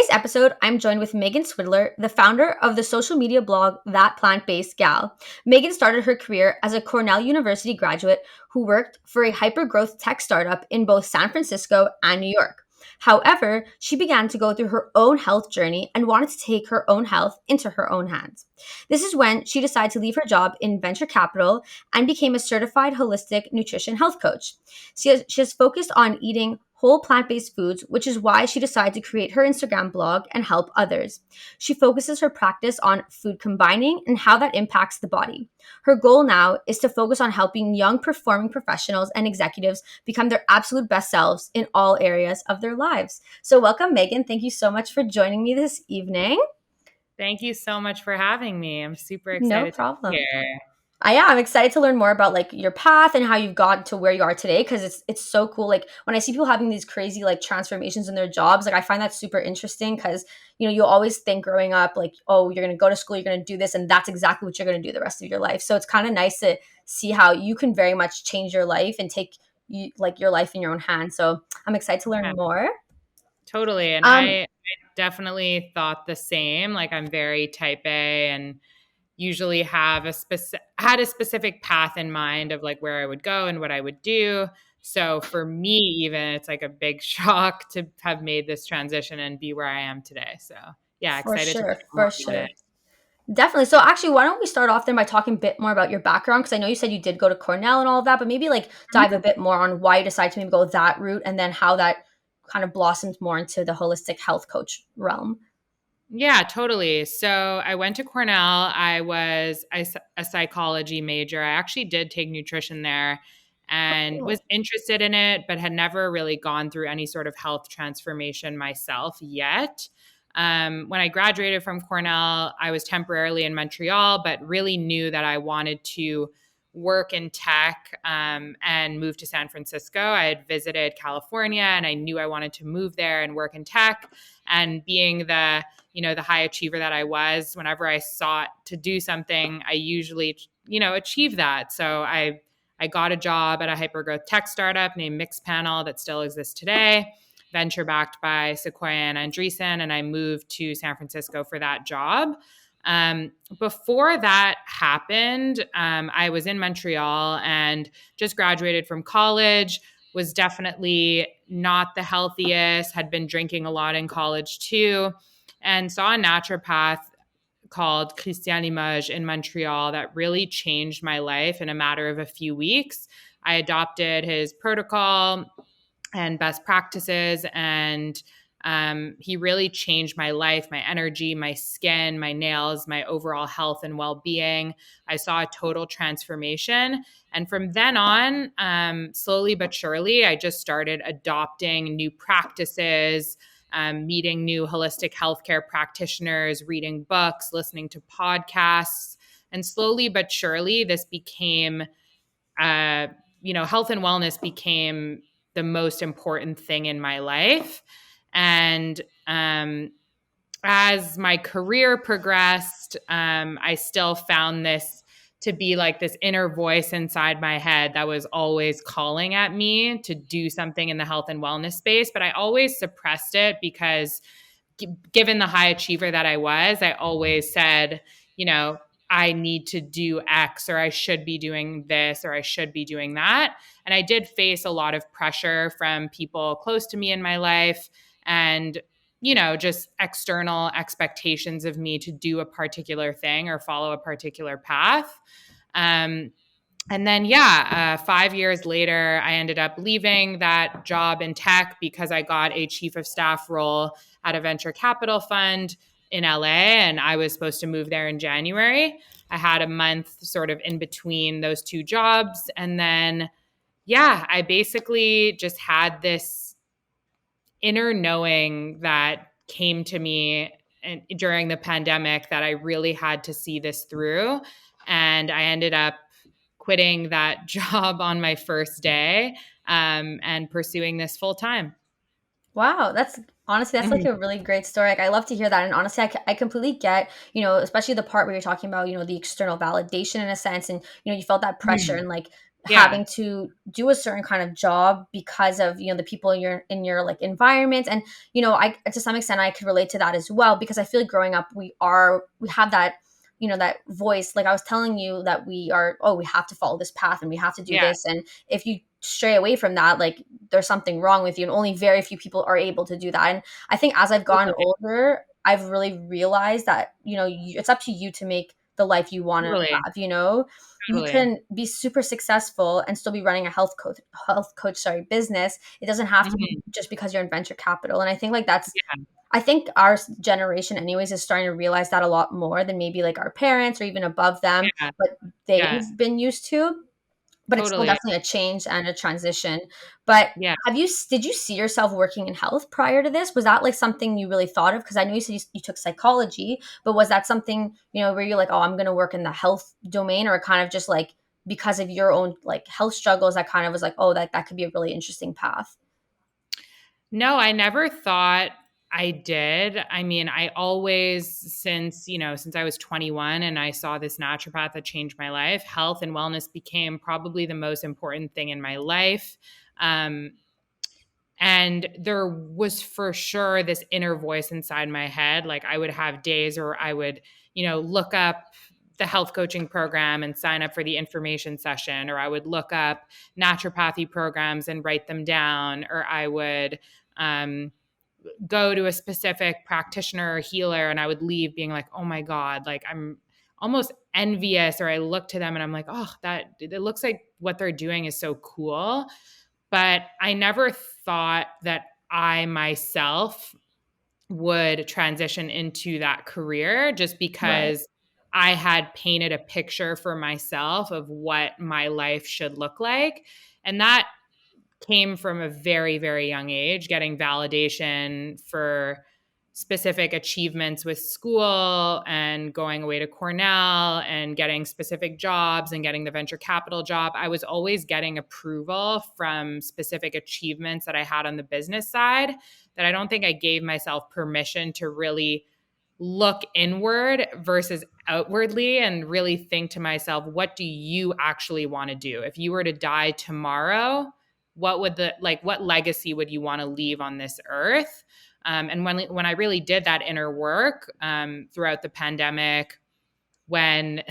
today's episode, I'm joined with Meghan Swidler, the founder of the social media blog That Plant-Based Gal. Meghan started her career as a Cornell University graduate who worked for a hyper-growth tech startup in both San Francisco and New York. However, she began to go through her own health journey and wanted to take her own health into her own hands. This is when she decided to leave her job in venture capital and became a certified holistic nutrition health coach. She has focused on eating whole plant-based foods, which is why she decided to create her Instagram blog and help others. She focuses her practice on food combining and how that impacts the body. Her goal now is to focus on helping young performing professionals and executives become their absolute best selves in all areas of their lives. So welcome, Meghan. Thank you so much for joining me this evening. Thank you so much for having me. I'm super No excited to problem. be here. I'm excited to learn more about like your path and how you've gotten to where you are today because it's so cool. Like when I see people having these crazy like transformations in their jobs, like I find that super interesting because you always think growing up like, oh, you're gonna go to school, you're gonna do this, and that's exactly what you're gonna do the rest of your life. So it's kind of nice to see how you can very much change your life and take your life in your own hands. So I'm excited to learn Yeah, more. totally. And I definitely thought the same. Like I'm very type A and usually have had a specific path in mind of like where I would go and what I would do. So for me, even it's like a big shock to have made this transition and be where I am today. So yeah, For excited to sure, talk more for about sure. it. Definitely. So actually, why don't we start off then by talking a bit more about your background? Because I know you said you did go to Cornell and all of that, but maybe like dive a bit more on why you decided to maybe go that route and then how that kind of blossomed more into the holistic health coach realm. Yeah, totally. So I went to Cornell. I was a psychology major. I actually did take nutrition there and Cool. was interested in it, but had never really gone through any sort of health transformation myself yet. When I graduated from Cornell, I was temporarily in Montreal, but really knew that I wanted to work in tech and move to San Francisco. I had visited California and I knew I wanted to move there and work in tech. And being the high achiever that I was, whenever I sought to do something, I usually, achieve that. So I got a job at a hypergrowth tech startup named Mixpanel that still exists today, venture backed by Sequoia and Andreessen, and I moved to San Francisco for that job. Before that happened, I was in Montreal and just graduated from college, was definitely not the healthiest, had been drinking a lot in college too, and saw a naturopath called Christian Limoges in Montreal that really changed my life in a matter of a few weeks. I adopted his protocol and best practices, and he really changed my life, my energy, my skin, my nails, my overall health and well-being. I saw a total transformation. And from then on, slowly but surely, I just started adopting new practices, meeting new holistic healthcare practitioners, reading books, listening to podcasts. And slowly but surely, this became, health and wellness became the most important thing in my life. And as my career progressed, I still found this to be like this inner voice inside my head that was always calling at me to do something in the health and wellness space. But I always suppressed it because given the high achiever that I was, I always said, I need to do X, or I should be doing this, or I should be doing that. And I did face a lot of pressure from people close to me in my life and, just external expectations of me to do a particular thing or follow a particular path. And then, 5 years later, I ended up leaving that job in tech because I got a chief of staff role at a venture capital fund in LA, and I was supposed to move there in January. I had a month sort of in between those two jobs. And then, I basically just had this inner knowing that came to me during the pandemic that I really had to see this through. And I ended up quitting that job on my first day and pursuing this full time. Wow, that's like a really great story. Like I love to hear that, and honestly, I completely get especially the part where you're talking about the external validation in a sense, and you felt that pressure and like Yeah. having to do a certain kind of job because of, the people in your like environment. And I, to some extent, I could relate to that as well, because I feel like growing up we have that, that voice. Like I was telling you, that we are, oh, we have to follow this path and we have to do Yeah. this, and if you stray away from that, like there's something wrong with you, and only very few people are able to do that. And I think as I've gotten Totally. older, I've really realized that, it's up to you to make the life you want to Totally. have. You Totally. can be super successful and still be running a health coach, sorry, business. It doesn't have to be Mhm. just because you're in venture capital. And I think like that's, Yeah. I think our generation anyways is starting to realize that a lot more than maybe like our parents or even above them, Yeah. but they've Yeah. been used to. But it's still Totally. definitely a change and a transition. But Yeah. did you see yourself working in health prior to this? Was that like something you really thought of? Because I know you said you took psychology, but was that something, where you're like, oh, I'm going to work in the health domain, or kind of just like because of your own like health struggles, that kind of was like, oh, that could be a really interesting path? No, I never thought I did. I mean, I always, since I was 21 and I saw this naturopath that changed my life, health and wellness became probably the most important thing in my life. Um, and there was for sure this inner voice inside my head. Like I would have days where I would, look up the health coaching program and sign up for the information session, or I would look up naturopathy programs and write them down, or I would, um, go to a specific practitioner or healer and I would leave being like, oh my God, like I'm almost envious. Or I look to them and I'm like, oh, that it looks like what they're doing is so cool. But I never thought that I myself would transition into that career, just Right. because I had painted a picture for myself of what my life should look like. And that came from a very, very young age, getting validation for specific achievements with school and going away to Cornell and getting specific jobs and getting the venture capital job. I was always getting approval from specific achievements that I had on the business side, that I don't think I gave myself permission to really look inward versus outwardly and really think to myself, what do you actually want to do? If you were to die tomorrow, what legacy would you want to leave on this earth? And when I really did that inner work, throughout the pandemic, when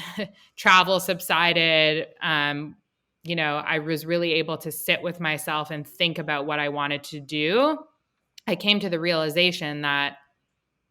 travel subsided, I was really able to sit with myself and think about what I wanted to do. I came to the realization that,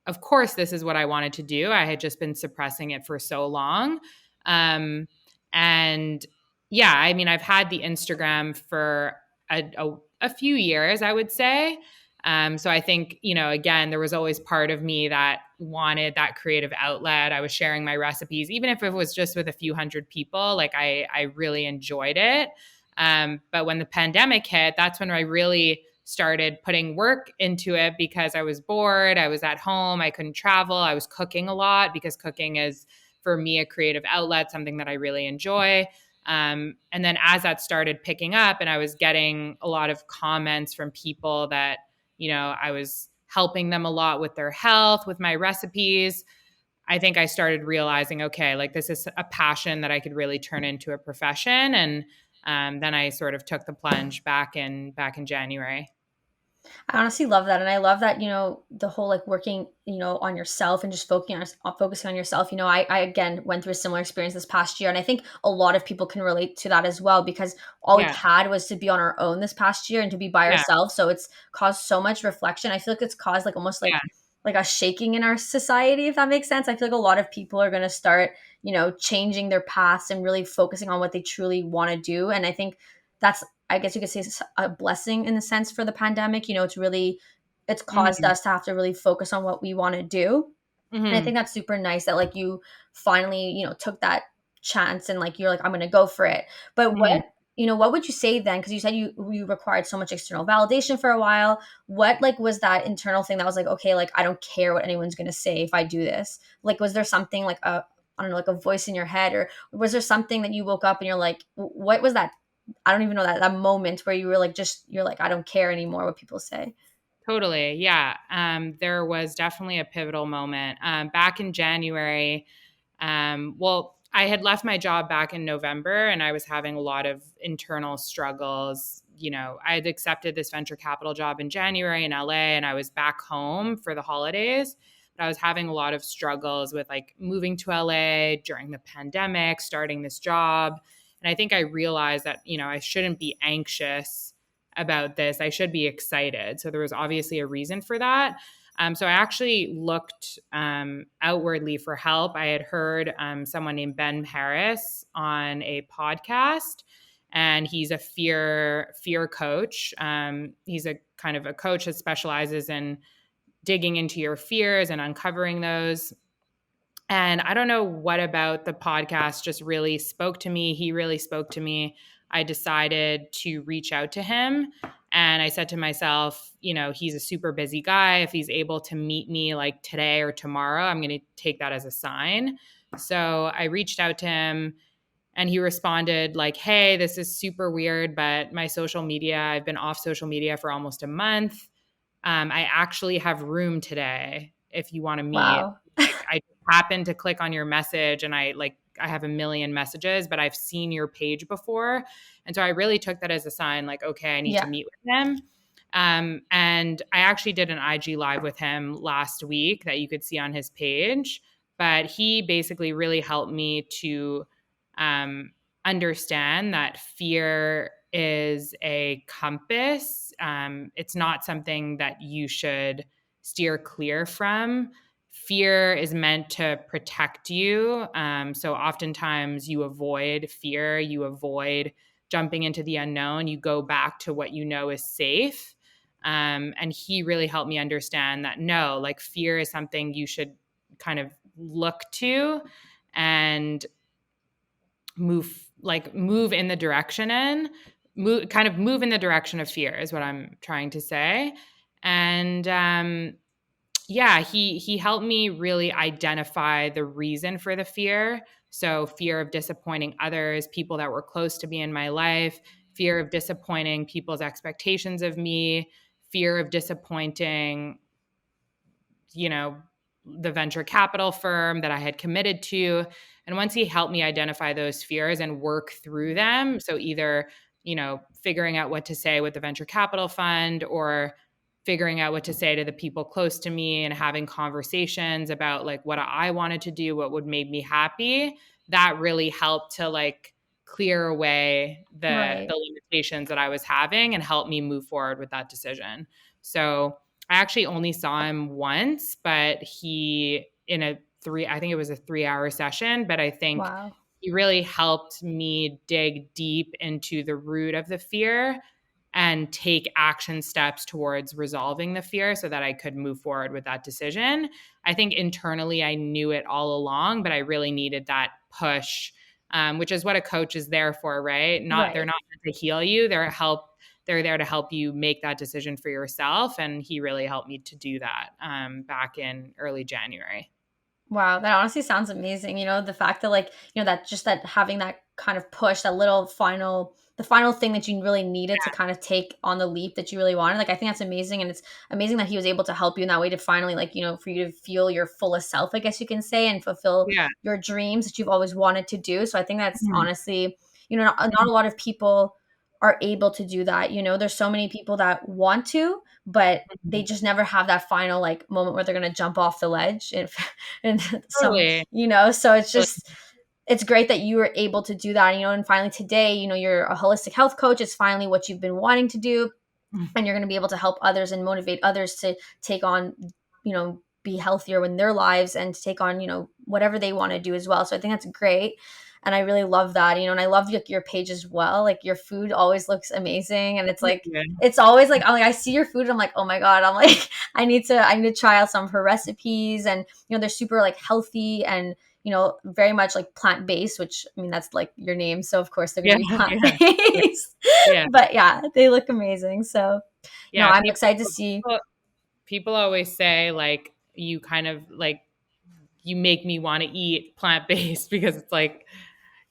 of course, this is what I wanted to do. I had just been suppressing it for so long. Um, and yeah, I mean, I've had the Instagram for a few years, I would say. So I think, again, there was always part of me that wanted that creative outlet. I was sharing my recipes, even if it was just with a few hundred people. Like I really enjoyed it. But when the pandemic hit, that's when I really started putting work into it, because I was bored. I was at home. I couldn't travel. I was cooking a lot, because cooking is, for me, a creative outlet, something that I really enjoy. And then as that started picking up and I was getting a lot of comments from people that, I was helping them a lot with their health, with my recipes, I think I started realizing, okay, like this is a passion that I could really turn into a profession. And then I sort of took the plunge back in January. I honestly love that. And I love that, the whole like working, on yourself and just focusing on yourself. I again went through a similar experience this past year. And I think a lot of people can relate to that as well, because all we've Yeah, had was to be on our own this past year and to be by yeah, ourselves. So it's caused so much reflection. I feel like it's caused like almost yeah, like a shaking in our society, if that makes sense. I feel like a lot of people are going to start, changing their paths and really focusing on what they truly want to do. And I think that's, I guess you could say, a blessing in the sense for the pandemic. It's caused hmm us to have to really focus on what we want to do. And I think hmm that's super nice that like you finally, took that chance and like you're like, I'm gonna go for it. But hmm what would you say then? Because you said you required so much external validation for a while. What like was that internal thing that was like, okay, like I don't care what anyone's gonna say if I do this? Like was there something like a, I don't know, like a voice in your head, or was there something that you woke up and you're like, what was that? I don't even know, that moment where you were like, just you're like, I don't care anymore what people say. Totally. Yeah. There was definitely a pivotal moment back in January. Well, I had left my job back in November and I was having a lot of internal struggles. You know, I had accepted this venture capital job in January in LA and I was back home for the holidays. But I was having a lot of struggles with like moving to LA during the pandemic, starting this job. And I think I realized that, you know, I shouldn't be anxious about this. I should be excited. So there was obviously a reason for that. So I actually looked outwardly for help. I had heard someone named Ben Harris on a podcast, and he's a fear coach. He's a kind of a coach that specializes in digging into your fears and uncovering those. And I don't know what about the podcast just really spoke to me. He really spoke to me. I decided to reach out to him. And I said to myself, you know, he's a super busy guy. If he's able to meet me like today or tomorrow, I'm going to take that as a sign. So I reached out to him and he responded like, hey, this is super weird, but my social media, I've been off social media for almost a month. I actually have room today if you want to meet. Wow. Like, I happened to click on your message and I have a million messages, but I've seen your page before. And so I really took that as a sign like, okay, I need to Yeah. meet with him. And I actually did an IG live with him last week that you could see on his page. But he basically really helped me to um, understand that fear is a compass. It's not something that you should steer clear from. Fear is meant to protect you. So oftentimes you avoid fear, you avoid jumping into the unknown, you go back to what you know is safe. And he really helped me understand that no, like fear is something you should kind of look to and move in the direction in move in the direction of fear is what I'm trying to say. And yeah, he helped me really identify the reason for the fear. So fear of disappointing others, people that were close to me in my life, fear of disappointing people's expectations of me, fear of disappointing, you know, the venture capital firm that I had committed to. And once he helped me identify those fears and work through them, so either, you know, figuring out what to say with the venture capital fund or figuring out what to say to the people close to me and having conversations about like what I wanted to do, what would make me happy, that really helped to like clear away the Right. limitations that I was having and help me move forward with that decision. So I actually only saw him once, but I think it was a 3-hour session, but I think Wow. he really helped me dig deep into the root of the fear and take action steps towards resolving the fear so that I could move forward with that decision. I think internally I knew it all along, but I really needed that push, which is what a coach is there for, right? They're Right. not meant to heal you. They're there to help you make that decision for yourself. And he really helped me to do that back in early January. Wow, that honestly sounds amazing. You know, the fact that like, you know, that just that having that kind of push, that little final the final thing that you really needed to kind of take on the leap that you really wanted. Like I think that's amazing and it's amazing that he was able to help you in that way to finally like, you know, for you to feel your fullest self, I guess you can say, and fulfill Yeah. your dreams that you've always wanted to do. So I think that's Mhm. honestly, you know, not a lot of people are able to do that. You know, there's so many people that want to, but they Mhm. just never have that final like moment where they're going to jump off the ledge and some, Totally. you know, so it's Totally. just it's great that you were able to do that, you know, and finally today, you know, you're a holistic health coach. It's finally what you've been wanting to do, and you're going to be able to help others and motivate others to take on, you know, be healthier in their lives and to take on, you know, whatever they want to do as well. So I think that's great. And I really love that, you know, and I love like your page as well. Like your food always looks amazing. And it's like, Yeah. it's always like, I'm like, I see your food and I'm like, oh my God, I'm like, I need to try out some of her recipes. And, you know, they're super like healthy and, you know, very much like plant based, which I mean, that's like your name. So of course they're going Yeah. to be plant Yeah. Yeah. based, Yeah. but yeah, they look amazing. So, no, Yeah. I'm excited to see. People always say like you kind of like you make me want to eat plant-based because it's like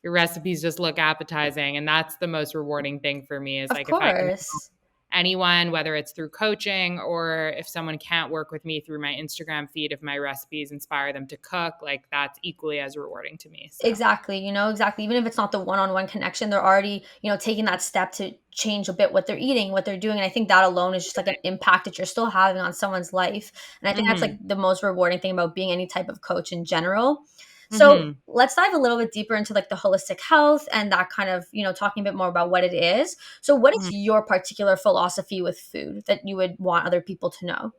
your recipes just look appetizing and that's the most rewarding thing for me is Of like if I can course. anyone, whether it's through coaching or if someone can't work with me through my Instagram feed, if my recipes inspire them to cook, like that's equally as rewarding to me. So, Exactly, exactly. Even if it's not the one-on-one connection, they're already, taking that step to change a bit what they're eating, what they're doing. And I think that alone is just like an impact that you're still having on someone's life. And I think that's like hmm the most rewarding thing about being any type of coach in general. So hmm let's dive a little bit deeper into like the holistic health and that kind of, talking a bit more about what it is. So what is hmm your particular philosophy with food that you would want other people to know?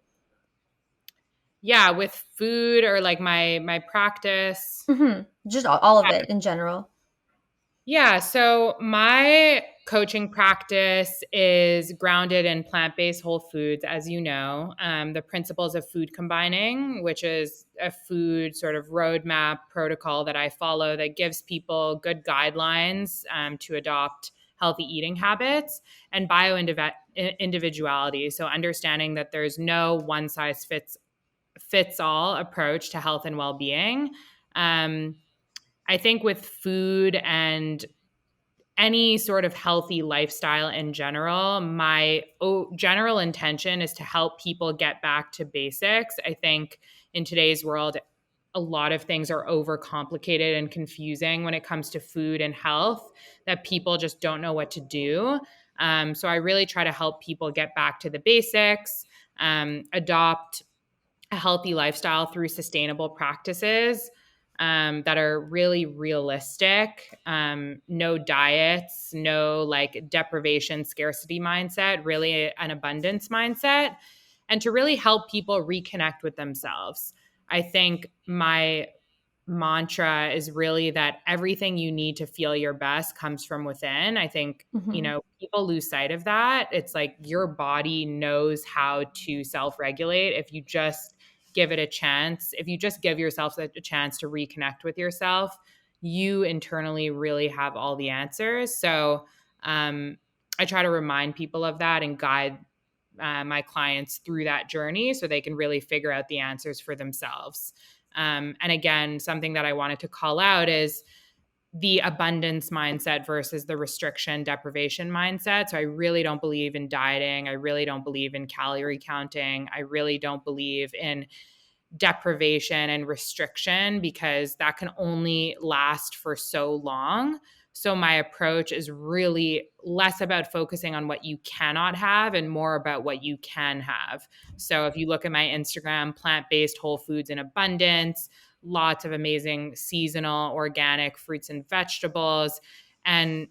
yeah, with food or like my practice. Just all of it in general. Yeah, so my coaching practice is grounded in plant-based whole foods, as you know. The principles of food combining, which is a food sort of roadmap protocol that I follow that gives people good guidelines to adopt healthy eating habits, and individuality. So understanding that there's no one size fits all approach to health and well-being. Um, I think with food and any sort of healthy lifestyle in general, my general intention is to help people get back to basics. I think in today's world, a lot of things are overcomplicated and confusing when it comes to food and health that people just don't know what to do. So I really try to help people get back to the basics, adopt a healthy lifestyle through sustainable practices that are really realistic. No diets, no like deprivation, scarcity mindset, really an abundance mindset, and to really help people reconnect with themselves. I think my mantra is really that everything you need to feel your best comes from within. I think, Hmm. people lose sight of that. It's like your body knows how to self regulate if you just give it a chance. If you just give yourself a chance to reconnect with yourself, you internally really have all the answers. So, I try to remind people of that and guide my clients through that journey so they can really figure out the answers for themselves. And again, something that I wanted to call out is the abundance mindset versus the restriction deprivation mindset. So I really don't believe in dieting. I really don't believe in calorie counting. I really don't believe in deprivation and restriction because that can only last for so long. So my approach is really less about focusing on what you cannot have and more about what you can have. So if you look at my Instagram, plant-based whole foods in abundance, lots of amazing seasonal organic fruits and vegetables, and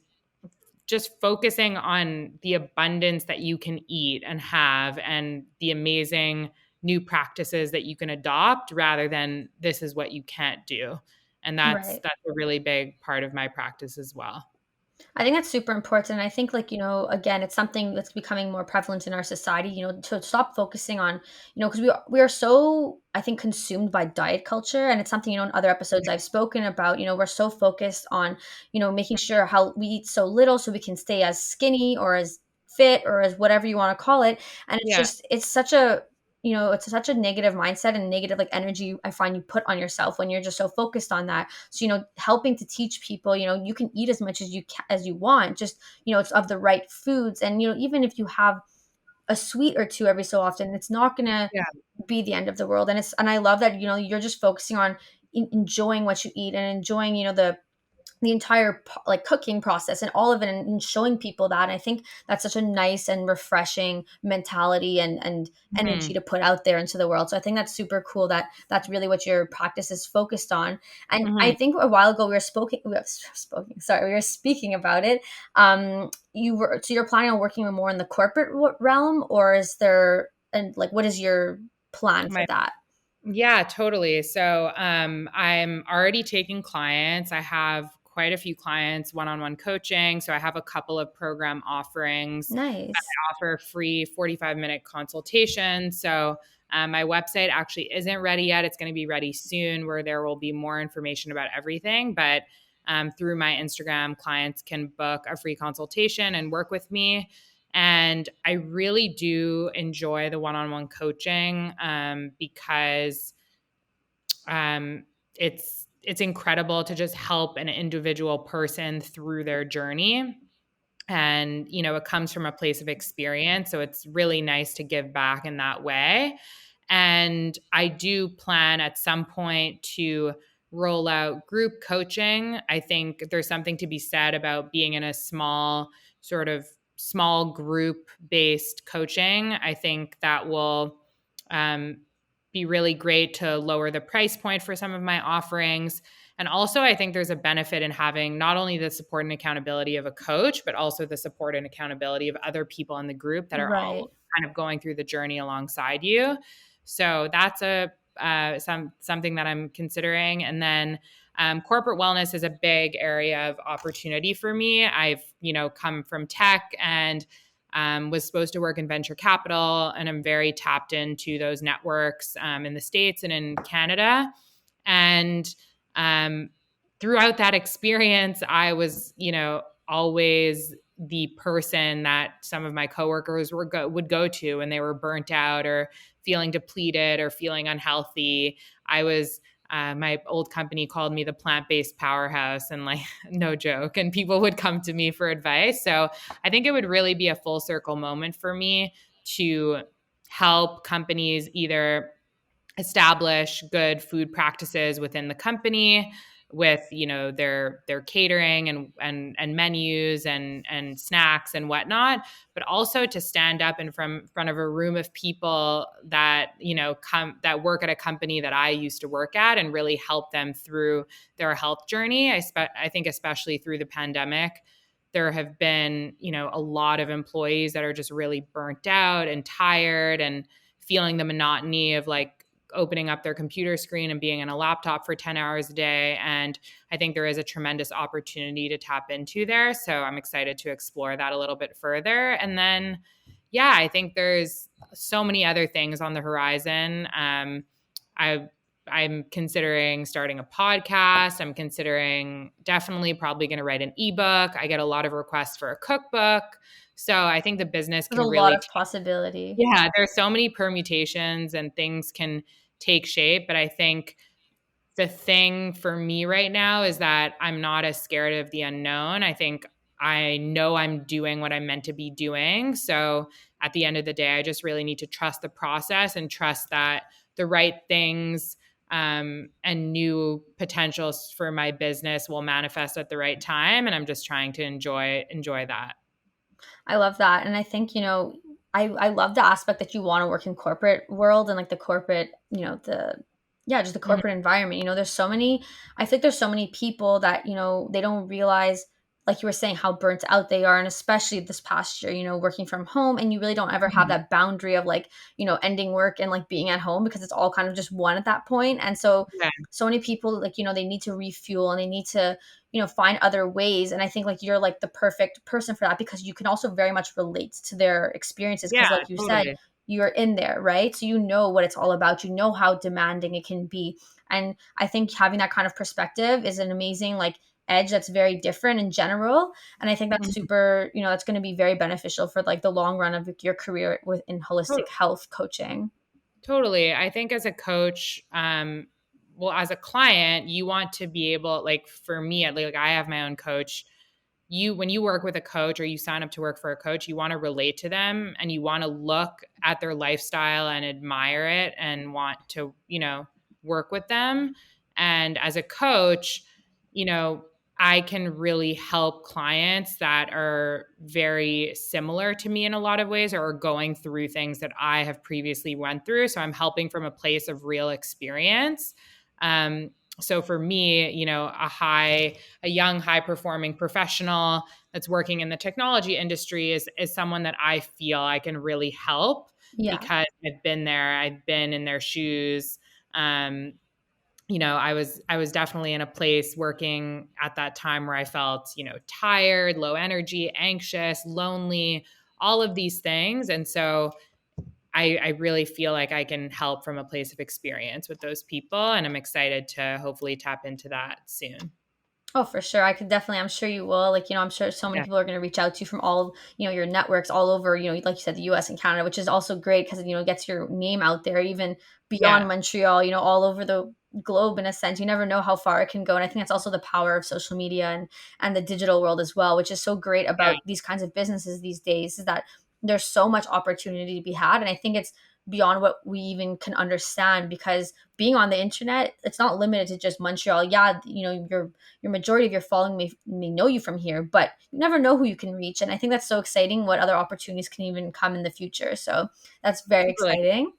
just focusing on the abundance that you can eat and have and the amazing new practices that you can adopt rather than this is what you can't do. And that's Right. that's a really big part of my practice as well. I think that's super important. I think, like, again, it's something that's becoming more prevalent in our society, to stop focusing on, because we are so, I think, consumed by diet culture. And it's something, in other episodes I've spoken about, we're so focused on, making sure how we eat so little so we can stay as skinny or as fit or as whatever you want to call it. And Yeah. it's such a, it's such a negative mindset and negative like energy I find you put on yourself when you're just so focused on that. So, helping to teach people, you can eat as much as as you want, just, it's of the right foods. And, even if you have a sweet or two every so often, it's not going to Yeah. be the end of the world. And I love that, you're just focusing on enjoying what you eat and enjoying, the entire like cooking process and all of it, and showing people that. And I think that's such a nice and refreshing mentality and energy hmm to put out there into the world. So I think that's super cool that that's really what your practice is focused on. And I hmm think a while ago we were speaking about it. You were, so you're planning on working more in the corporate realm, or is there, and like, what is your plan for My that? Yeah, totally. So I'm already taking clients. I have quite a few clients one-on-one coaching. So I have a couple of program offerings. Nice. I offer free 45-minute consultation. So my website actually isn't ready yet. It's going to be ready soon, where there will be more information about everything. But through my Instagram, clients can book a free consultation and work with me. And I really do enjoy the one-on-one coaching because um, it's incredible to just help an individual person through their journey. And, it comes from a place of experience. So it's really nice to give back in that way. And I do plan at some point to roll out group coaching. I think there's something to be said about being in a small group based coaching. I think that will um, be really great to lower the price point for some of my offerings. And also, I think there's a benefit in having not only the support and accountability of a coach, but also the support and accountability of other people in the group that are Right. all kind of going through the journey alongside you. So that's something that I'm considering. And then corporate wellness is a big area of opportunity for me. I've come from tech and was supposed to work in venture capital, and I'm very tapped into those networks in the States and in Canada. And um, throughout that experience, I was, always the person that some of my coworkers would go to when they were burnt out or feeling depleted or feeling unhealthy. I was my old company called me the plant-based powerhouse, and like no joke, and people would come to me for advice. So I think it would really be a full circle moment for me to help companies either establish good food practices within the company with their catering and menus and snacks and whatnot, but also to stand up in front of a room of people that come that work at a company that I used to work at and really help them through their health journey. I think especially through the pandemic, there have been a lot of employees that are just really burnt out and tired and feeling the monotony of like opening up their computer screen and being on a laptop for 10 hours a day. And I think there is a tremendous opportunity to tap into there. So I'm excited to explore that a little bit further. And then, yeah, I think there's so many other things on the horizon. I I'm considering starting a podcast. I'm considering definitely probably going to write an ebook. I get a lot of requests for a cookbook. So I think the business There's a can lot really of possibility. yeah, there's so many permutations and things can take shape, but I think the thing for me right now is that I'm not as scared of the unknown. I think I know I'm doing what I'm meant to be doing. So at the end of the day, I just really need to trust the process and trust that the right things and new potentials for my business will manifest at the right time. And I'm just trying to enjoy that. I love that. And I think, I love the aspect that you want to work in corporate world and like the corporate, just the Mhm. corporate environment. There's so many, I think there's so many people that, they don't realize, like you were saying, how burnt out they are. And especially this past year, working from home, and you really don't ever have Mhm. that boundary of like, ending work and like being at home, because it's all kind of just one at that point. And so, Yeah. so many people like, they need to refuel and they need to, find other ways. And I think like you're like the perfect person for that, because you can also very much relate to their experiences. Cause Yeah, like you said, totally. you're in there, right? So you know what it's all about. You know how demanding it can be. And I think having that kind of perspective is an amazing like edge that's very different in general. And I think that's Mhm. super, that's going to be very beneficial for like the long run of your career within holistic health coaching. Totally. I think as a coach, well, as a client, you want to be able, like for me, like I have my own coach. When you work with a coach or you sign up to work for a coach, you want to relate to them and you want to look at their lifestyle and admire it and want to, work with them. And as a coach, you know, I can really help clients that are very similar to me in a lot of ways or are going through things that I have previously went through. So I'm helping from a place of real experience. So for me, a young, high performing professional that's working in the technology industry is someone that I feel I can really help Yeah. because I've been there, I've been in their shoes. Um, I was definitely in a place working at that time where I felt, tired, low energy, anxious, lonely, all of these things. And so I really feel like I can help from a place of experience with those people. And I'm excited to hopefully tap into that soon. Oh, for sure. I could definitely, I'm sure you will. Like, I'm sure so many Yeah. people are going to reach out to you from all, your networks all over, like you said, the US and Canada, which is also great because, it gets your name out there even beyond Yeah. Montreal, all over the globe in a sense. You never know how far it can go. And I think that's also the power of social media and the digital world as well, which is so great Yeah, about these kinds of businesses these days, is that there's so much opportunity to be had. And I think it's beyond what we even can understand, because being on the internet, it's not limited to just Montreal. Yeah, your majority of your following may know you from here, but you never know who you can reach. And I think that's so exciting, what other opportunities can even come in the future. So that's very totally. exciting.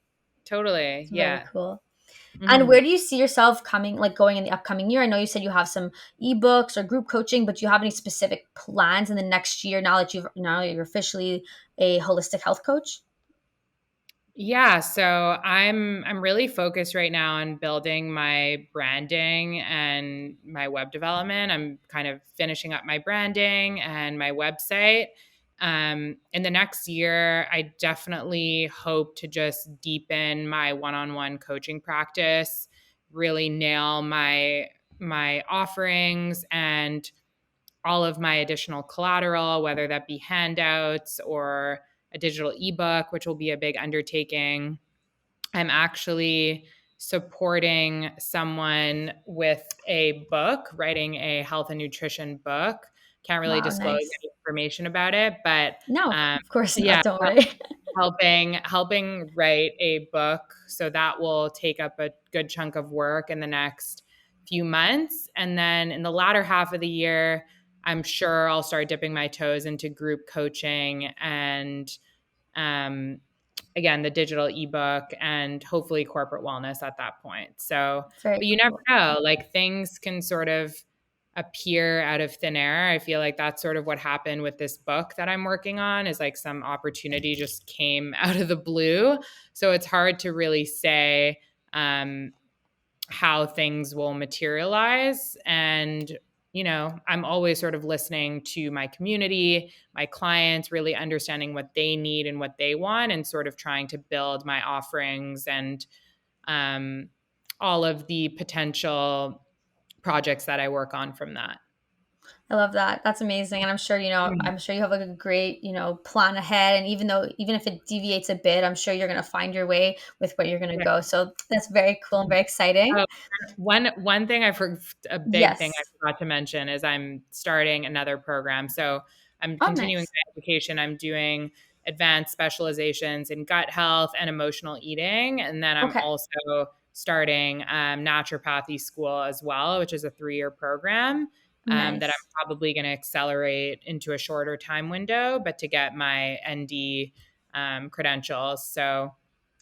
Totally. It's very Yeah. cool. And Hmm. where do you see yourself coming, like going in the upcoming year? I know you said you have some ebooks or group coaching, but do you have any specific plans in the next year, now that you're officially a holistic health coach? Yeah, so I'm really focused right now on building my branding and my web development. I'm kind of finishing up my branding and my website. In the next year, I definitely hope to just deepen my one-on-one coaching practice, really nail my offerings and all of my additional collateral, whether that be handouts or a digital ebook, which will be a big undertaking. I'm actually supporting someone with a book, writing a health and nutrition book. Can't really Wow, disclose nice. any information about it, but No, um, of course not. yeah, Don't worry. helping write a book. So that will take up a good chunk of work in the next few months, and then in the latter half of the year, I'm sure I'll start dipping my toes into group coaching and um, again, the digital ebook and hopefully corporate wellness at that point. So, Very but you never cool. know, like things can sort of appear out of thin air. I feel like that's sort of what happened with this book that I'm working on, is like some opportunity just came out of the blue. So it's hard to really say um, how things will materialize. And, I'm always sort of listening to my community, my clients, really understanding what they need and what they want, and sort of trying to build my offerings and um, all of the potential projects that I work on from that. I love that. That's amazing. And I'm sure, Mhm. I'm sure you have like a great, plan ahead. And even if it deviates a bit, I'm sure you're going to find your way with where you're going to Yeah. go. So that's very cool and very exciting. Oh, one thing a big thing I Yes. forgot to mention is I'm starting another program. So I'm Oh, continuing nice. my education. I'm doing advanced specializations in gut health and emotional eating, and then I'm Okay. also starting naturopathy school as well, which is a 3-year program that I'm Nice. probably going to accelerate into a shorter time window, but to get my ND credentials. So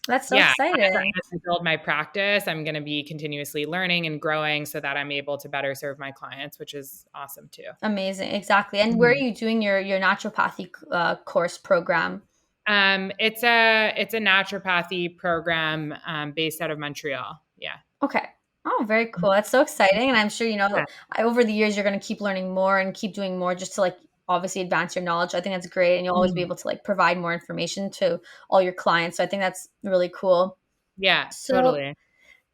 That's so yeah, exciting. as I build my practice, I'm going to be continuously learning and growing so that I'm able to better serve my clients, which is awesome too. Amazing. Exactly. And where are Mhm. you doing your naturopathy course program? It's a naturopathy program based out of Montreal. Yeah. Okay. Oh, very Mhm. cool. That's so exciting. And I'm sure, Yeah. over the years, you're going to keep learning more and keep doing more just to like obviously advance your knowledge. I think that's great. And you'll always be Mhm. able to like provide more information to all your clients. So I think that's really cool. Yeah, So totally.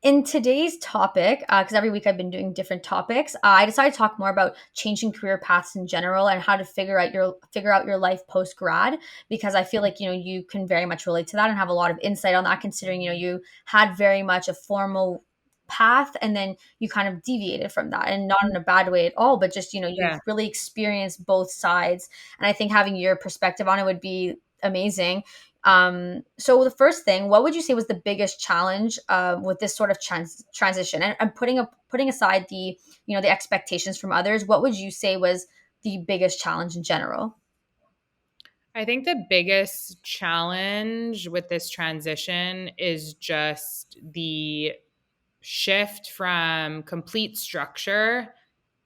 in today's topic, because every week I've been doing different topics, I decided to talk more about changing career paths in general and how to figure out your life post grad. Because I feel like you can very much relate to that and have a lot of insight on that. Considering you had very much a formal path and then you kind of deviated from that, and not in a bad way at all, but just you've Yeah. really experienced both sides, and I think having your perspective on it would be amazing. So the first thing, what would you say was the biggest challenge with this sort of transition? And putting aside the expectations from others, what would you say was the biggest challenge in general? I think the biggest challenge with this transition is just the shift from complete structure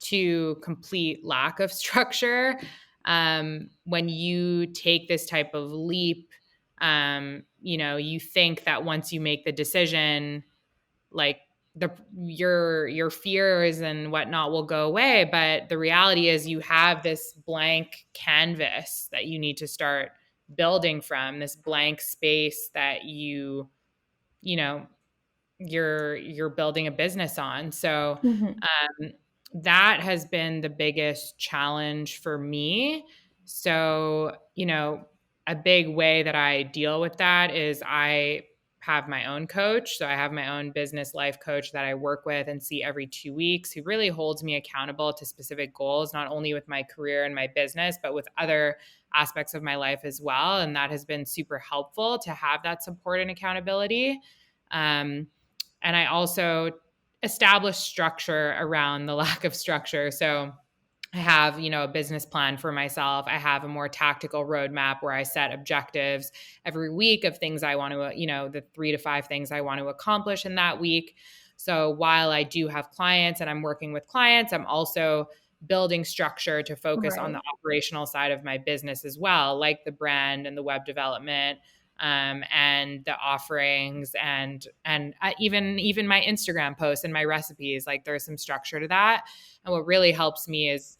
to complete lack of structure. When you take this type of leap, you think that once you make the decision, like your fears and whatnot will go away, but the reality is you have this blank canvas that you need to start building from, this blank space that you know you're building a business on. So Hmm. um, that has been the biggest challenge for me. So a big way that I deal with that is I have my own coach. So I have my own business life coach that I work with and see every 2 weeks, who really holds me accountable to specific goals, not only with my career and my business, but with other aspects of my life as well. And that has been super helpful to have that support and accountability. Um, and I also establish structure around the lack of structure. So I have, a business plan for myself. I have a more tactical roadmap where I set objectives every week of things I want to, the 3 to 5 things I want to accomplish in that week. So while I do have clients and I'm working with clients, I'm also building structure to focus on the Right. operational side of my business as well, like the brand and the web development, and the offerings, and even my Instagram posts and my recipes. Like, there's some structure to that. And what really helps me is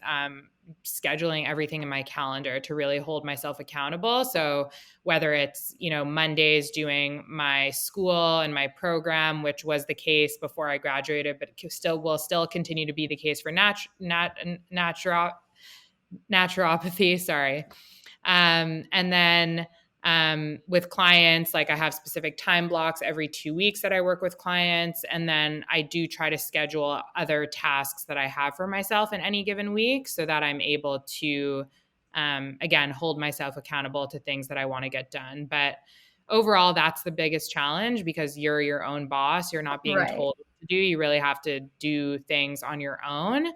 scheduling everything in my calendar to really hold myself accountable. So whether it's, Mondays doing my school and my program, which was the case before I graduated, but still will still continue to be the case for naturopathy. Sorry. And then with clients, like, I have specific time blocks every 2 weeks that I work with clients. And then I do try to schedule other tasks that I have for myself in any given week so that I'm able to, again, hold myself accountable to things that I want to get done. But overall, that's the biggest challenge, because you're your own boss. You're not being Right. told what to do. You really have to do things on your own.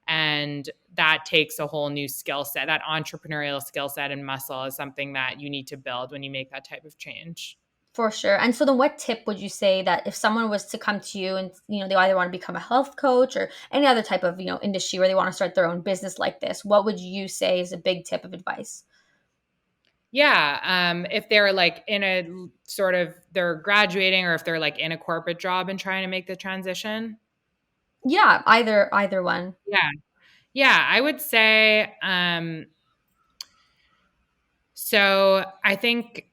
And that takes a whole new skill set. That entrepreneurial skill set and muscle is something that you need to build when you make that type of change. For sure. And so then what tip would you say that if someone was to come to you and, they either want to become a health coach or any other type of, industry where they want to start their own business like this, what would you say is a big tip of advice? Yeah. If they're like in a sort of, they're graduating, or if they're like in a corporate job and trying to make the transition. Yeah, either one. Yeah. Yeah. I would say, so I think,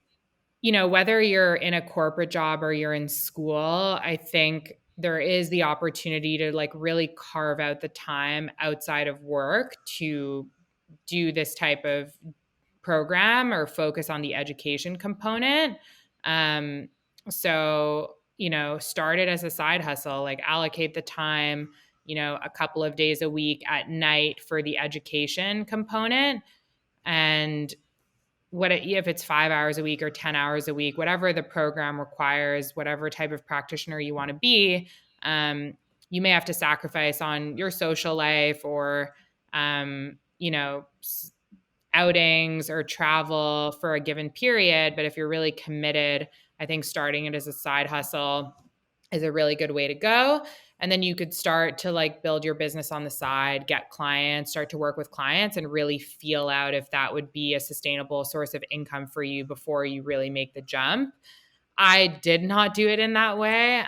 whether you're in a corporate job or you're in school, I think there is the opportunity to like really carve out the time outside of work to do this type of program or focus on the education component. Um, so, start it as a side hustle, like allocate the time, a couple of days a week at night for the education component. And if it's 5 hours a week or 10 hours a week, whatever the program requires, whatever type of practitioner you want to be, um, you may have to sacrifice on your social life, or, outings or travel for a given period. But if you're really committed, I think starting it as a side hustle is a really good way to go. And then you could start to like build your business on the side, get clients, start to work with clients, and really feel out if that would be a sustainable source of income for you before you really make the jump. I did not do it in that way.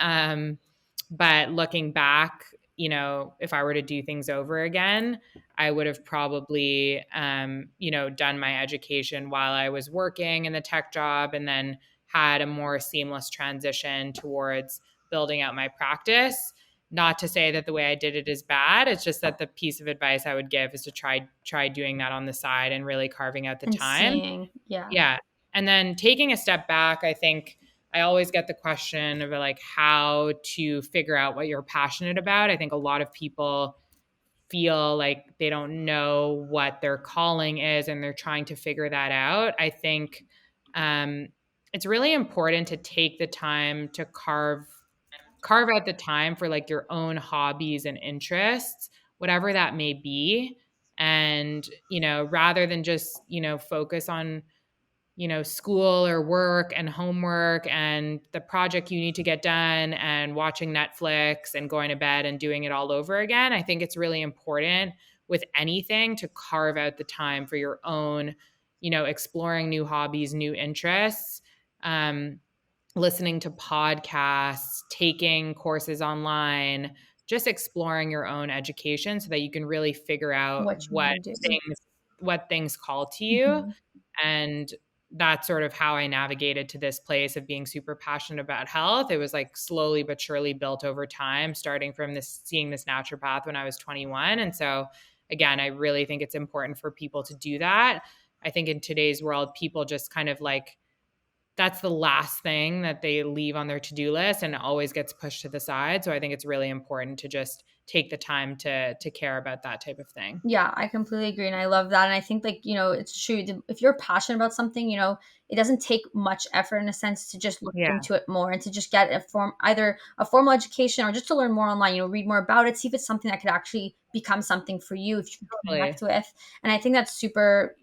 But looking back, if I were to do things over again, I would have probably, done my education while I was working in the tech job, and then had a more seamless transition towards building out my practice. Not to say that the way I did it is bad. It's just that the piece of advice I would give is to try doing that on the side and really carving out the And time. seeing, yeah. Yeah. And then taking a step back, I think I always get the question of like how to figure out what you're passionate about. I think a lot of people feel like they don't know what their calling is and they're trying to figure that out. I think um, it's really important to take the time to carve out the time for like your own hobbies and interests, whatever that may be. And, rather than just, focus on, school or work and homework and the project you need to get done and watching Netflix and going to bed and doing it all over again. I think it's really important with anything to carve out the time for your own, exploring new hobbies, new interests, um, listening to podcasts, taking courses online, just exploring your own education so that you can really figure out What you want to do. what things call to you. Mhm. And that's sort of how I navigated to this place of being super passionate about health. It was like slowly but surely built over time, starting from seeing this naturopath when I was 21. And so again, I really think it's important for people to do that. I think in today's world, people just kind of like that's the last thing that they leave on their to-do list, and it always gets pushed to the side. So I think it's really important to just take the time to care about that type of thing. Yeah, I completely agree, and I love that, and I think, like, it's true, if you're passionate about something, it doesn't take much effort in a sense to just look Yeah, into it more and to just get either a formal education or just to learn more online, read more about it, see if it's something that could actually become something for you if you can connect totally. with, and I think that's super,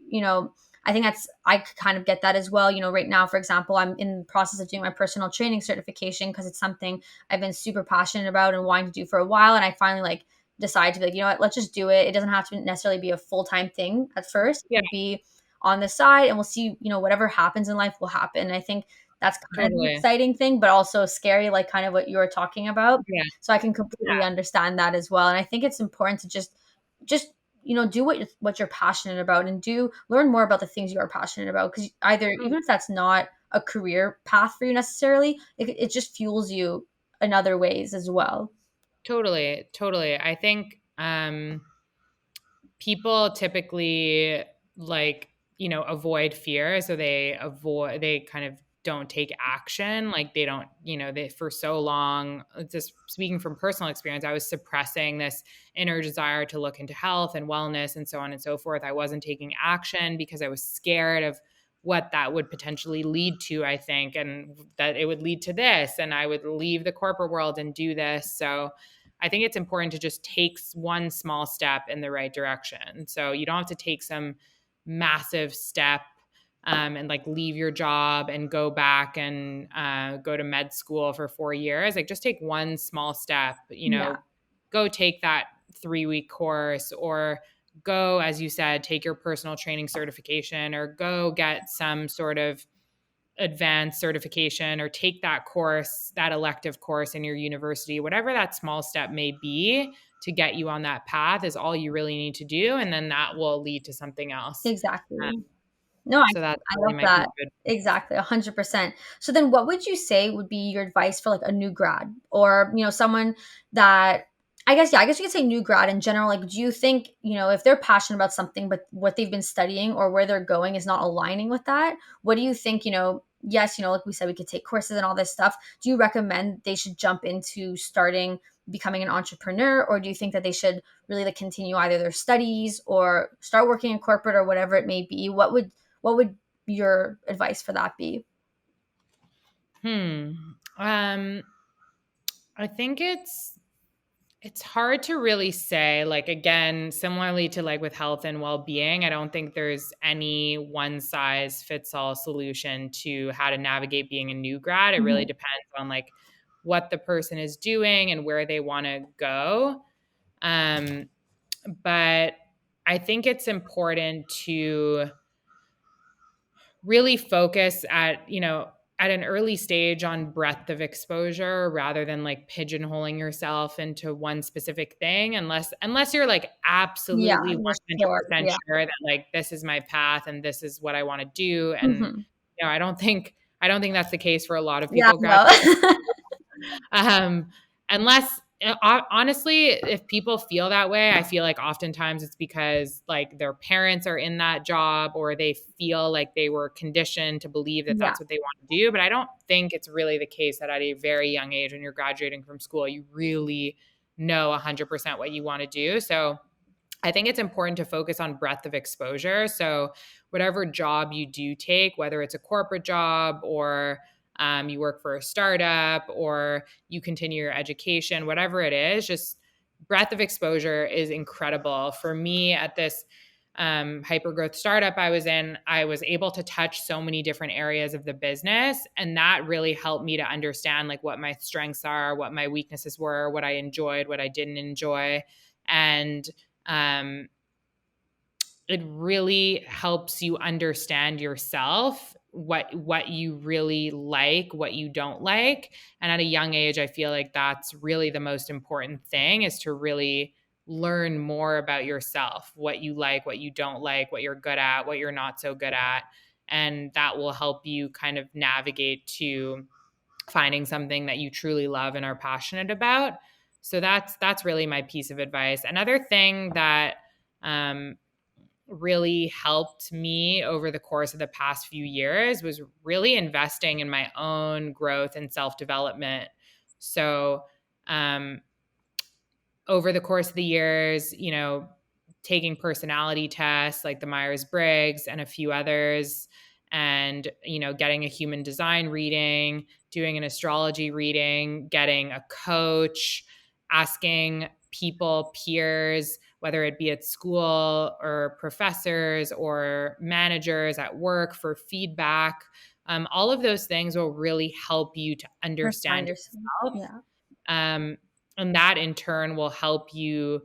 I think I kind of get that as well. Right now, for example, I'm in the process of doing my personal training certification because it's something I've been super passionate about and wanting to do for a while, and I finally like decide to be like, what, let's just do it. It doesn't have to necessarily be a full time thing at first. It Yeah, could be on the side, and we'll see. Whatever happens in life will happen. And I think that's kind of an totally. exciting thing, but also scary, like kind of what you were talking about. Yeah, So I can completely understand that as well. And I think it's important to just do what you're passionate about and do learn more about the things you are passionate about, because either yeah. even if that's not a career path for you necessarily, it just fuels you in other ways as well. Totally, totally. I think people typically like, avoid fear, so they kind of don't take action. Like they don't, they for so long, just speaking from personal experience, I was suppressing this inner desire to look into health and wellness and so on and so forth. I wasn't taking action because I was scared of what that would potentially lead to, I think, and that it would lead to this, and I would leave the corporate world and do this. So I think it's important to just take one small step in the right direction. So you don't have to take some massive step, and like leave your job and go back and go to med school for 4 years. Like just take one small step, Yeah, go take that 3 week course, or go, as you said, take your personal training certification, or go get some sort of advanced certification, or take that course, that elective course in your university. Whatever that small step may be to get you on that path is all you really need to do, and then that will lead to something else. exactly. um, No, I so that's I really love my piece that. of advice. Exactly, 100%. So then what would you say would be your advice for, like, a new grad or, someone that I guess you could say new grad in general, like, do you think, if they're passionate about something, but what they've been studying or where they're going is not aligning with that, what do you think, yes, like we said, we could take courses and all this stuff. Do you recommend they should jump into starting becoming an entrepreneur, or do you think that they should really, like, continue either their studies or start working in corporate or whatever it may be? What would your advice for that be? Hmm. Um, I think it's hard to really say. Like again, similarly to like with health and well-being, I don't think there's any one size fits all solution to how to navigate being a new grad. It really Mhm. depends on like what the person is doing and where they want to go. Um, but I think it's important to really focus at an early stage on breadth of exposure rather than like pigeonholing yourself into one specific thing, unless you're like Yeah, absolutely you're sure. 100% Yeah. sure that like this is my path and this is what I want to do. And Mhm. I don't think that's the case for a lot of Yeah, people no. graduating. um, unless honestly, if people feel that way, I feel like oftentimes it's because like their parents are in that job, or they feel like they were conditioned to believe that Yeah, that's what they want to do. But I don't think it's really the case that at a very young age, when you're graduating from school, you really know 100% what you want to do. So I think it's important to focus on breadth of exposure. So, whatever job you do take, whether it's a corporate job, or you work for a startup, or you continue your education, whatever it is, just breadth of exposure is incredible. For me, at this hyper growth startup I was in, I was able to touch so many different areas of the business. And that really helped me to understand like what my strengths are, what my weaknesses were, what I enjoyed, what I didn't enjoy. And um, it really helps you understand yourself, what you really like, what you don't like. And at a young age, I feel like that's really the most important thing, is to really learn more about yourself, what you like, what you don't like, what you're good at, what you're not so good at. And that will help you kind of navigate to finding something that you truly love and are passionate about. So that's really my piece of advice. Another thing that um, really helped me over the course of the past few years was really investing in my own growth and self-development. So, over the course of the years, taking personality tests like the Myers-Briggs and a few others, and, getting a human design reading, doing an astrology reading, getting a coach, asking people, peers, whether it be at school or professors or managers at work for feedback. All of those things will really help you to Refine understand yourself. yourself. Yeah, Um, and that in turn will help you,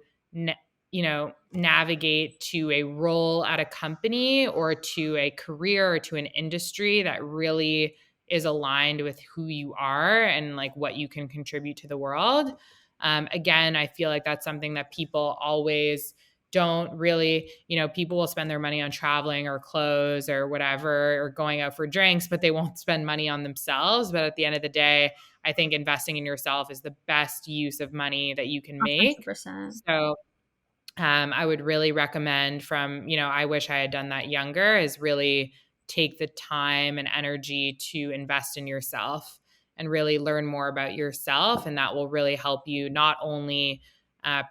navigate to a role at a company or to a career or to an industry that really is aligned with who you are and like what you can contribute to the world. Again, I feel like that's something that people always don't really, people will spend their money on traveling or clothes or whatever, or going out for drinks, but they won't spend money on themselves. But at the end of the day, I think investing in yourself is the best use of money that you can make. 100%. So, I would really recommend from, I wish I had done that younger, is really take the time and energy to invest in yourself and really learn more about yourself. And that will really help you not only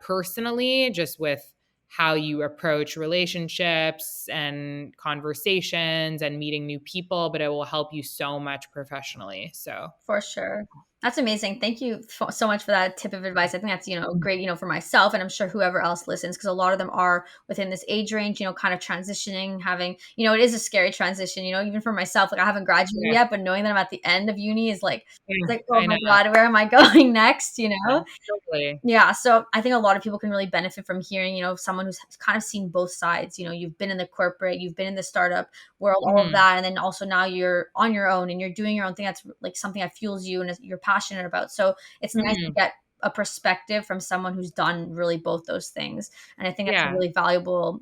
personally, just with how you approach relationships and conversations and meeting new people, but it will help you so much professionally. So, For sure. That's amazing. Thank you so much for that tip of advice. I think that's, great, for myself, and I'm sure whoever else listens, because a lot of them are within this age range, kind of transitioning, having, it is a scary transition, even for myself. Like I haven't graduated yeah, yet, but knowing that I'm at the end of uni is like, it's yeah, like, oh I my know. God, where am I going next? Yeah, totally. Yeah, so I think a lot of people can really benefit from hearing, someone who's kind of seen both sides. You've been in the corporate, you've been in the startup world, all of Mhm. that, and then also now you're on your own and you're doing your own thing that's like something that fuels you and you're passionate about. So it's nice to Mhm. get a perspective from someone who's done really both those things, and I think that's a Yeah. really valuable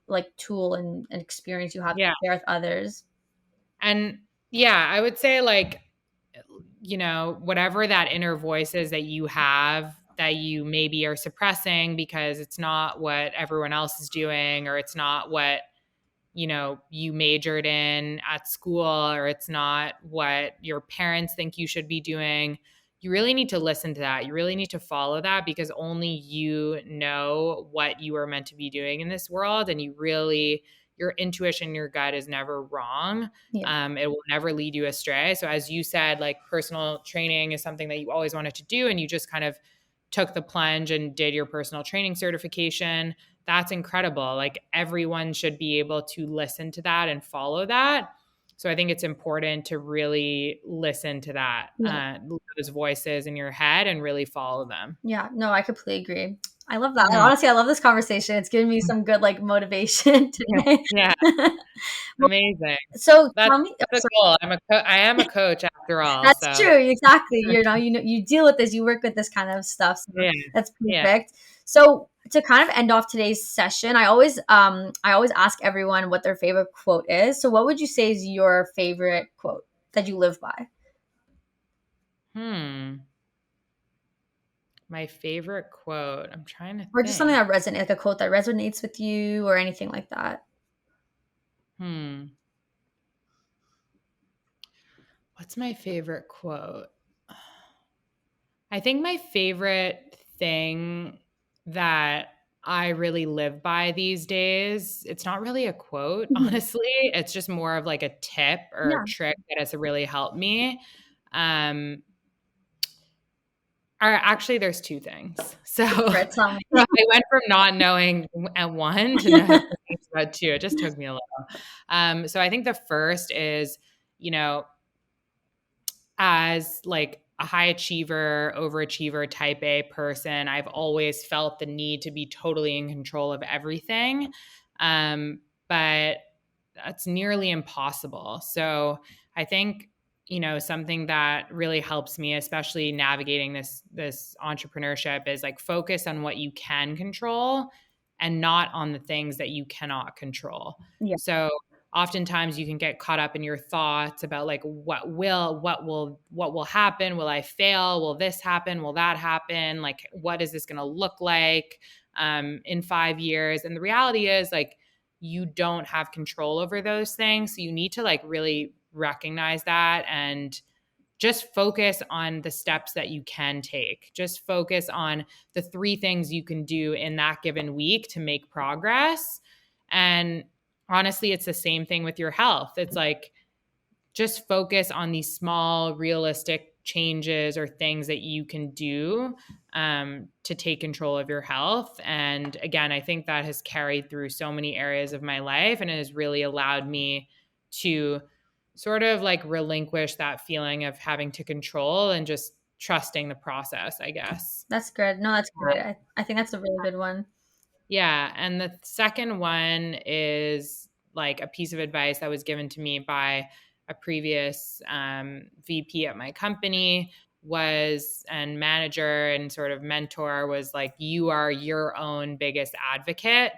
like tool and experience you have to Yeah. share with others. And yeah, I would say like, whatever that inner voice is that you have that you maybe are suppressing because it's not what everyone else is doing, or it's not what, you majored in at school, or it's not what your parents think you should be doing. You really need to listen to that. You really need to follow that, because only you know what you are meant to be doing in this world. And your intuition, your gut is never wrong. Yeah, It will never lead you astray. So, as you said, like personal training is something that you always wanted to do, and you just kind of took the plunge and did your personal training certification. That's incredible. Like everyone should be able to listen to that and follow that. So I think it's important to really listen to that, yeah, those voices in your head, and really follow them. yeah. No, I completely agree. I love that. Mhm. Honestly, I love this conversation. It's given me some good like motivation Yeah. today. Yeah. Well, Amazing. so That's tell me, oh, the sorry. goal. I am a coach after all. That's So true. Exactly. You deal with this, you work with this kind of stuff. So yeah. that's Yeah. perfect. So to kind of end off today's session, I always ask everyone what their favorite quote is. So what would you say is your favorite quote that you live by? Hmm. My favorite quote. I'm trying to Or just something think. that resonates, like a quote that resonates with you or anything like that. Hmm. What's my favorite quote? I think my favorite thing that I really live by these days, it's not really a quote, Mhm. honestly. It's just more of like a tip or a Yeah. trick that has really helped me. Um, or actually, there's two things. So, For it, tell me. I went from not knowing at one to knowing about two. It just took me a little. So I think the first is, you know, as like a high achiever, overachiever type A person, I've always felt the need to be totally in control of everything. Um, but that's nearly impossible. So I think, something that really helps me, especially navigating this entrepreneurship, is like focus on what you can control and not on the things that you cannot control. Yeah. So oftentimes you can get caught up in your thoughts about like what will happen, will I fail, will this happen, will that happen, like what is this going to look like in 5 years. And the reality is like you don't have control over those things. So you need to like really recognize that and just focus on the steps that you can take. Just focus on the three things you can do in that given week to make progress. And honestly, it's the same thing with your health. It's like just focus on these small, realistic changes or things that you can do to take control of your health. And again, I think that has carried through so many areas of my life and it has really allowed me to sort of like relinquish that feeling of having to control and just trusting the process, I guess. That's good. No, that's great. I think that's a really good one. Yeah. And the second one is like a piece of advice that was given to me by a previous VP at my company was and manager and sort of mentor was like, you are your own biggest advocate.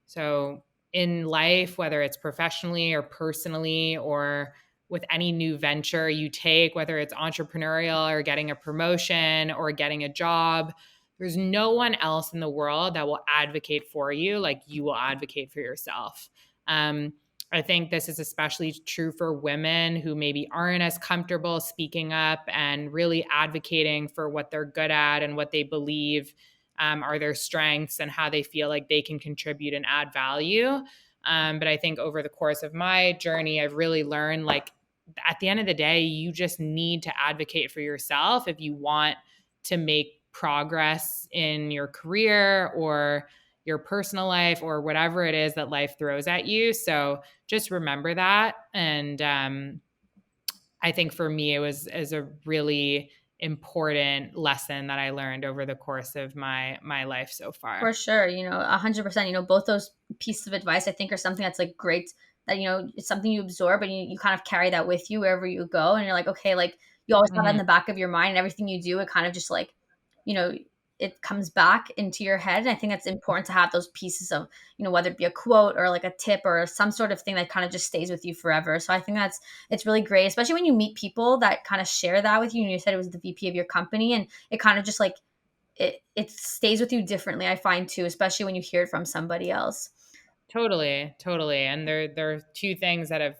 So in life, whether it's professionally or personally or with any new venture you take, whether it's entrepreneurial or getting a promotion or getting a job, there's no one else in the world that will advocate for you like you will advocate for yourself. Um, I think this is especially true for women who maybe aren't as comfortable speaking up and really advocating for what they're good at and what they believe are their strengths and how they feel like they can contribute and add value. But I think over the course of my journey, I've really learned like at the end of the day, you just need to advocate for yourself if you want to make progress in your career or your personal life or whatever it is that life throws at you. So just remember that. And I think for me, it was as a really important lesson that I learned over the course of my life so far. For sure, 100%. Both those pieces of advice I think are something that's like great that it's something you absorb and you kind of carry that with you wherever you go, and you're like, okay, like you always have that in Mhm. the back of your mind, and everything you do, it kind of just like, you know, it comes back into your head. And I think that's important to have those pieces of, whether it be a quote or like a tip or some sort of thing that kind of just stays with you forever. So I think it's really great, especially when you meet people that kind of share that with you. And you said it was the VP of your company, and it kind of just like it stays with you differently, I find too, especially when you hear it from somebody else. Totally, totally. And there are two things that have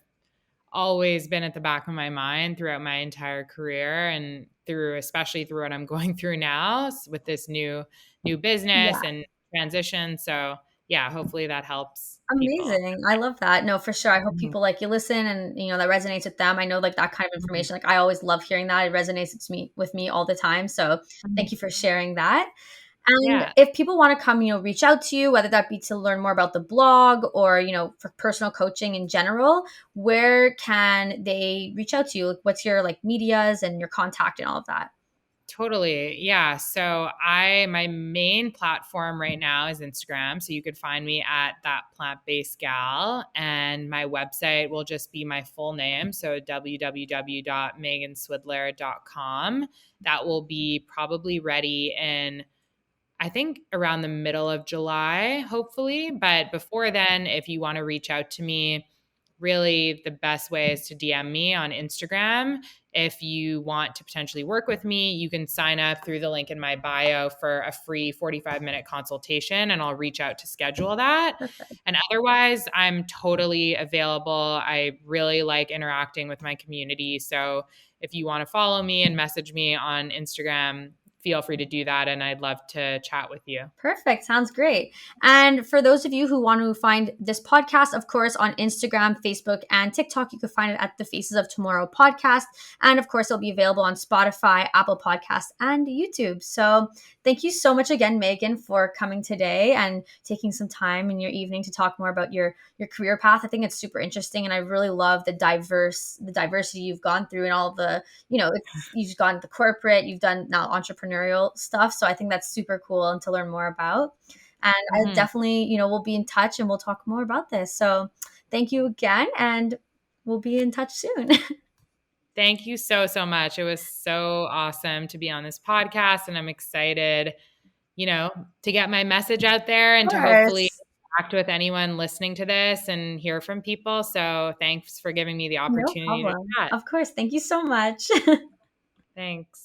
always been at the back of my mind throughout my entire career and through especially through what I'm going through now with this new business Yeah. and transition. So yeah, hopefully that helps people. Amazing. I love that. No, for sure. I hope Mhm. people like you listen and that resonates with them. I know like that kind of Mhm. information. Like I always love hearing that. It resonates with me all the time. So Mhm. thank you for sharing that. And Yeah, if people want to come, reach out to you, whether that be to learn more about the blog or, for personal coaching in general, where can they reach out to you? Like, what's your like medias and your contact and all of that? totally. Yeah. So my main platform right now is Instagram. So you could find me at that plant-based gal. And my website will just be my full name. So www.meganswidler.com. That will be probably ready in I think around the middle of July, hopefully. But before then, if you want to reach out to me, really the best way is to DM me on Instagram. If you want to potentially work with me, you can sign up through the link in my bio for a free 45-minute consultation, and I'll reach out to schedule that. Perfect. And otherwise, I'm totally available. I really like interacting with my community. So if you want to follow me and message me on Instagram, feel free to do that. And I'd love to chat with you. Perfect. Sounds great. And for those of you who want to find this podcast, of course, on Instagram, Facebook, and TikTok, you can find it at the Faces of Tomorrow podcast. And of course, it'll be available on Spotify, Apple Podcasts, and YouTube. So thank you so much again, Megan, for coming today and taking some time in your evening to talk more about your career path. I think it's super interesting. And I really love the diversity you've gone through and all the, you've gone to corporate, you've done now entrepreneurial stuff. So I think that's super cool and to learn more about. And I Mhm. definitely, we'll be in touch and we'll talk more about this. So thank you again, and we'll be in touch soon. Of Thank you so, so much. It was so awesome to be on this podcast. And I'm excited, to get my message out there and to hopefully course. interact with anyone listening to this and hear from people. So thanks for giving me the No opportunity to problem. chat. Of course. Thank you so much. Thanks.